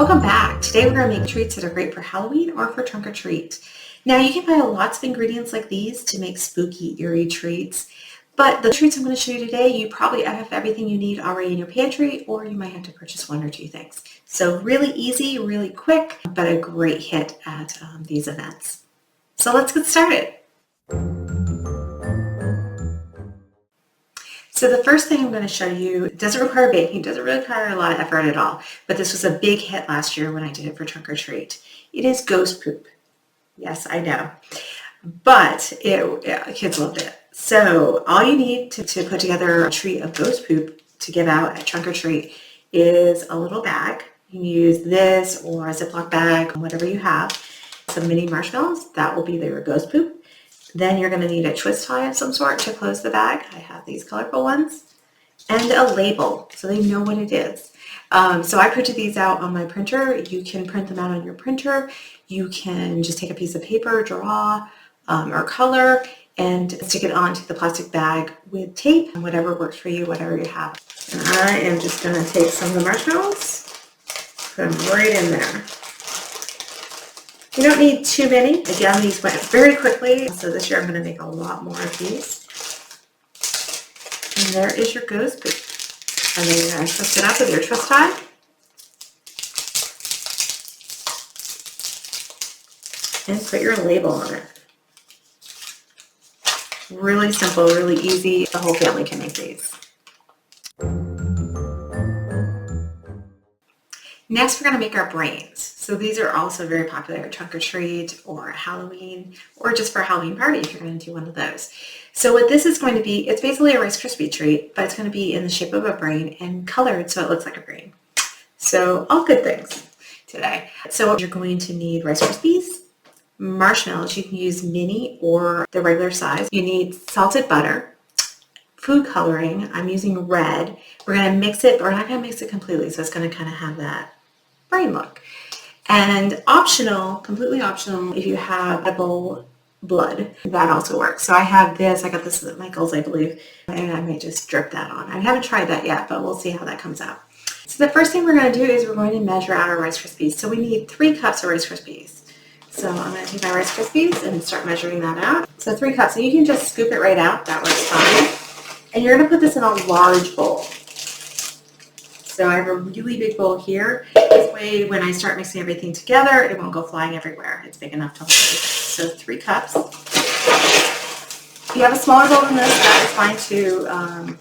Welcome back. Today we're going to make treats that are great for Halloween or for trunk or treat. Now you can buy lots of ingredients like these to make spooky, eerie treats, but the treats I'm going to show you today, you probably have everything you need already in your pantry, or you might have to purchase one or two things. So really easy, really quick, but a great hit at these events. So let's get started. So the first thing I'm going to show you doesn't require baking, doesn't really require a lot of effort at all, but this was a big hit last year when I did it for trunk or treat. It is ghost poop. Yes, I know, but kids loved it. So all you need to put together a treat of ghost poop to give out at trunk or treat is a little bag. You can use this or a Ziploc bag, whatever you have. Some mini marshmallows, that will be your ghost poop. Then you're going to need a twist tie of some sort to close the bag. I have these colorful ones. And a label so they know what it is. So I printed these out on my printer. You can print them out on your printer. You can just take a piece of paper, draw, or color, and stick it onto the plastic bag with tape, whatever works for you, whatever you have. And I am just going to take some of the marshmallows, put them right in there. You don't need too many. Again, these went very quickly, so this year I'm going to make a lot more of these. And there is your ghost poop. And then you're going to twist it up with your twist tie. And put your label on it. Really simple, really easy. The whole family can make these. Next, we're going to make our brains. So these are also very popular at trunk or treat or Halloween, or just for a Halloween party if you're going to do one of those. So what this is going to be, it's basically a Rice Krispie treat, but it's going to be in the shape of a brain and colored so it looks like a brain. So all good things today. So you're going to need Rice Krispies, marshmallows. You can use mini or the regular size. You need salted butter, food coloring. I'm using red. We're going to mix it, but we're not going to mix it completely, so it's going to kind of have that brain look. And optional, completely optional, if you have edible blood, that also works. So I have this, I got this at Michael's, I believe, and I may just drip that on. I haven't tried that yet, but we'll see how that comes out. So the first thing we're going to do is we're going to measure out our Rice Krispies. So we need 3 cups of Rice Krispies. So I'm going to take my Rice Krispies and start measuring that out. So 3 cups, and you can just scoop it right out, that works fine. And you're going to put this in a large bowl. So I have a really big bowl here. This way, when I start mixing everything together, it won't go flying everywhere. It's big enough to hold everything. So 3 cups. If you have a smaller bowl than this, that is fine too,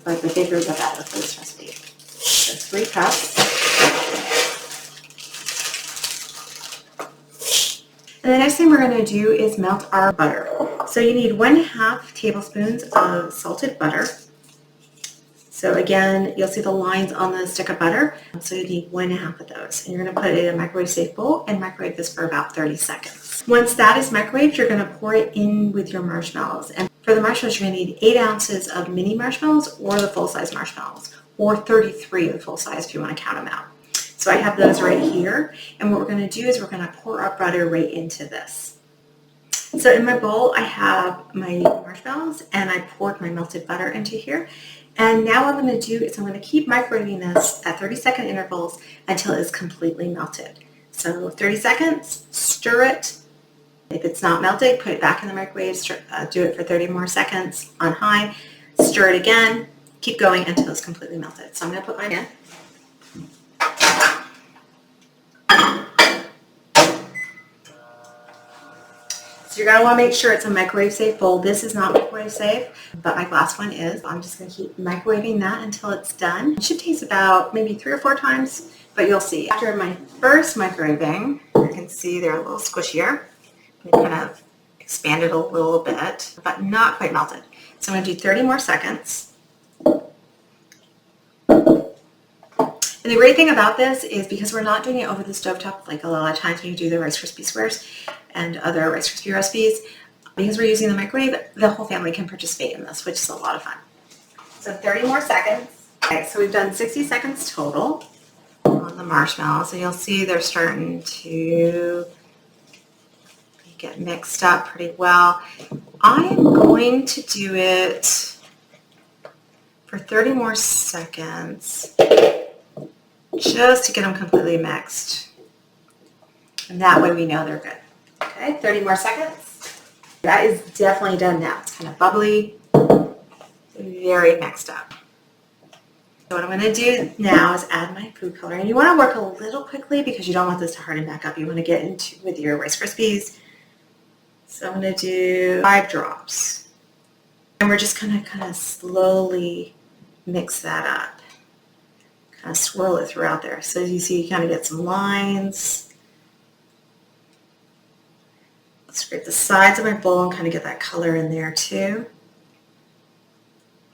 but the bigger the better for this recipe. So 3 cups. And the next thing we're going to do is melt our butter. So you need 1/2 tablespoons of salted butter. So again, you'll see the lines on the stick of butter. So you need 1/2 of those. And you're going to put it in a microwave safe bowl and microwave this for about 30 seconds. Once that is microwaved, you're going to pour it in with your marshmallows. And for the marshmallows, you're going to need 8 ounces of mini marshmallows or the full-size marshmallows, or 33 of the full size if you want to count them out. So I have those right here. And what we're going to do is we're going to pour our butter right into this. So in my bowl, I have my marshmallows and I poured my melted butter into here. And now what I'm going to do is I'm going to keep microwaving this at 30-second intervals until it's completely melted. So 30 seconds, stir it. If it's not melted, put it back in the microwave, do it for 30 more seconds on high, stir it again, keep going until it's completely melted. So I'm going to put mine in. So you're going to want to make sure it's a microwave safe bowl. This is not microwave safe, but my glass one is. I'm just going to keep microwaving that until it's done. It should taste about maybe 3 or 4 times, but you'll see. After my first microwaving, you can see they're a little squishier. I'm going to kind of expand it a little bit, but not quite melted. So I'm going to do 30 more seconds. And the great thing about this is because we're not doing it over the stovetop like a lot of times when you do the Rice Krispie squares and other Rice Krispie recipes, because we're using the microwave, the whole family can participate in this, which is a lot of fun. So 30 more seconds. Okay, so we've done 60 seconds total on the marshmallows, and you'll see they're starting to get mixed up pretty well. I am going to do it for 30 more seconds just to get them completely mixed. And that way we know they're good. Okay, 30 more seconds. That is definitely done now. It's kind of bubbly, very mixed up. So what I'm going to do now is add my food color. And you want to work a little quickly because you don't want this to harden back up. You want to get into with your Rice Krispies. So I'm going to do 5 drops. And we're just going to kind of slowly mix that up. Kind of swirl it throughout there. So as you see, you kind of get some lines. Scrape the sides of my bowl and kind of get that color in there too.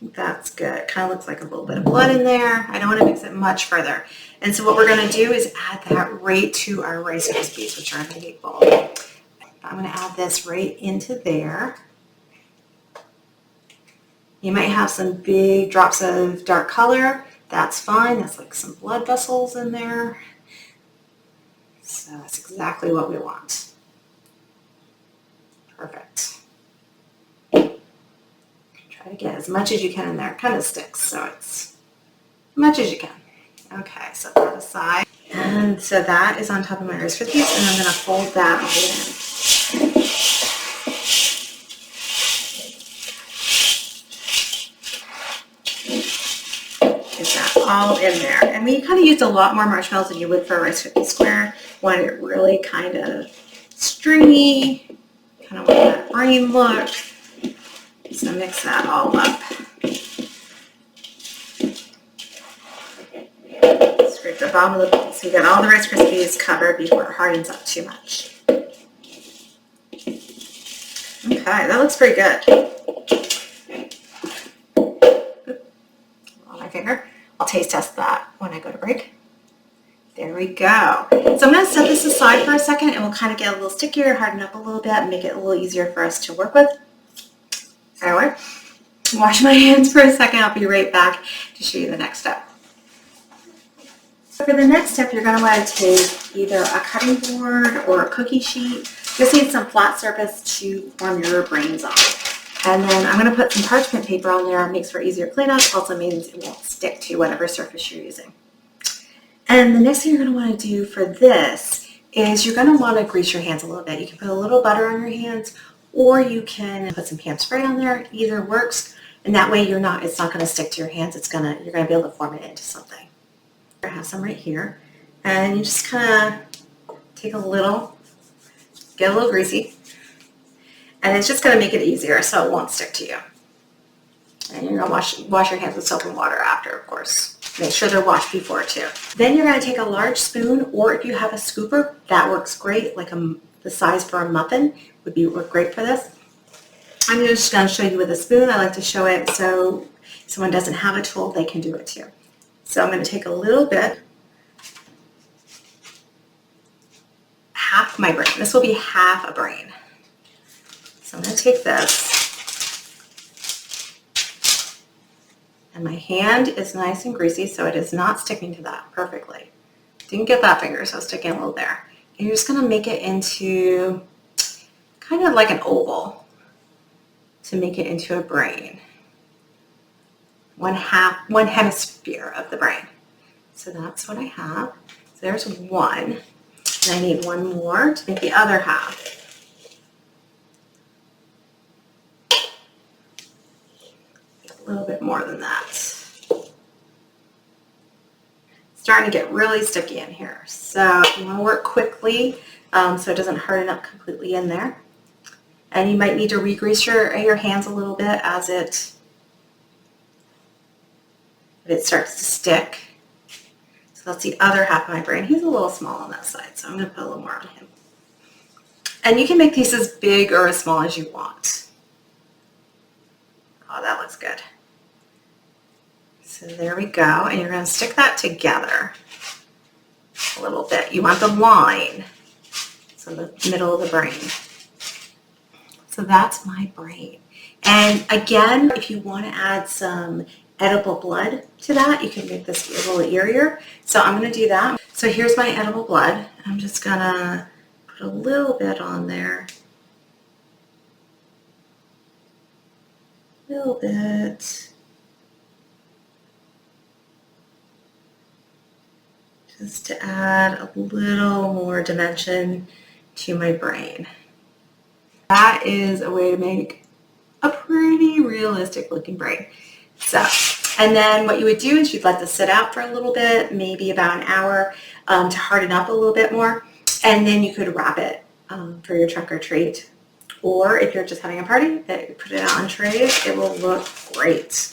That's good. Kind of looks like a little bit of blood in there. I don't want to mix it much further. And so what we're going to do is add that right to our Rice Krispies, which are in my big bowl. I'm going to add this right into there. You might have some big drops of dark color. That's fine. That's like some blood vessels in there. So that's exactly what we want. Perfect. Try to get as much as you can in there. It kind of sticks, so it's as much as you can. Okay, set that aside. And so that is on top of my Rice Krispies, and I'm going to fold that all in. Get that all in there. And we kind of used a lot more marshmallows than you would for a Rice Krispie square. Want it really kind of stringy, kind of want that brain look. So mix that all up. Scrape the bottom of the bowl so you get all the Rice Krispies covered before it hardens up too much. Okay, that looks pretty good. On my finger. I'll taste test that when I go to break. There we go. So I'm going to set this aside for a second and we'll kind of get a little stickier, harden up a little bit, and make it a little easier for us to work with. Anyway, wash my hands for a second. I'll be right back to show you the next step. So for the next step, you're going to want to take either a cutting board or a cookie sheet. Just need some flat surface to form your brains on. And then I'm going to put some parchment paper on there. It makes for easier cleanup. Also means it won't stick to whatever surface you're using. And the next thing you're going to want to do for this is you're going to want to grease your hands a little bit. You can put a little butter on your hands, or you can put some ham spray on there. Either works, and that way it's not going to stick to your hands. You're going to be able to form it into something. I have some right here, and you just kind of take get a little greasy, and it's just going to make it easier so it won't stick to you. And you're going to wash your hands with soap and water after, of course. Make sure they're washed before too. Then you're going to take a large spoon, or if you have a scooper, that works great. Like the size for a muffin would work great for this. I'm just going to show you with a spoon. I like to show it so if someone doesn't have a tool, they can do it too. So I'm going to take a little bit, half my brain. This will be half a brain. So I'm going to take this. And my hand is nice and greasy, so it is not sticking to that perfectly. Didn't get that finger, so it's sticking a little there. And you're just going to make it into kind of like an oval to make it into a brain. One hemisphere of the brain. So that's what I have. So there's one. And I need one more to make the other half. A little bit more than that. It's starting to get really sticky in here. So you want to work quickly so it doesn't harden up completely in there. And you might need to re-grease your hands a little bit as it starts to stick. So that's the other half of my brain. He's a little small on that side, so I'm going to put a little more on him. And you can make these as big or as small as you want. Oh, that looks good. So there we go, and you're going to stick that together a little bit. You want the line, so the middle of the brain. So that's my brain. And again, if you want to add some edible blood to that, you can make this a little eerier. So I'm going to do that. So here's my edible blood. I'm just going to put a little bit on there. A little bit. just to add a little more dimension to my brain. That is a way to make a pretty realistic looking brain. So, and then what you would do is you'd let this sit out for a little bit, maybe about an hour, to harden up a little bit more, and then you could wrap it for your trunk or treat. Or if you're just having a party, that you put it on trays, it will look great.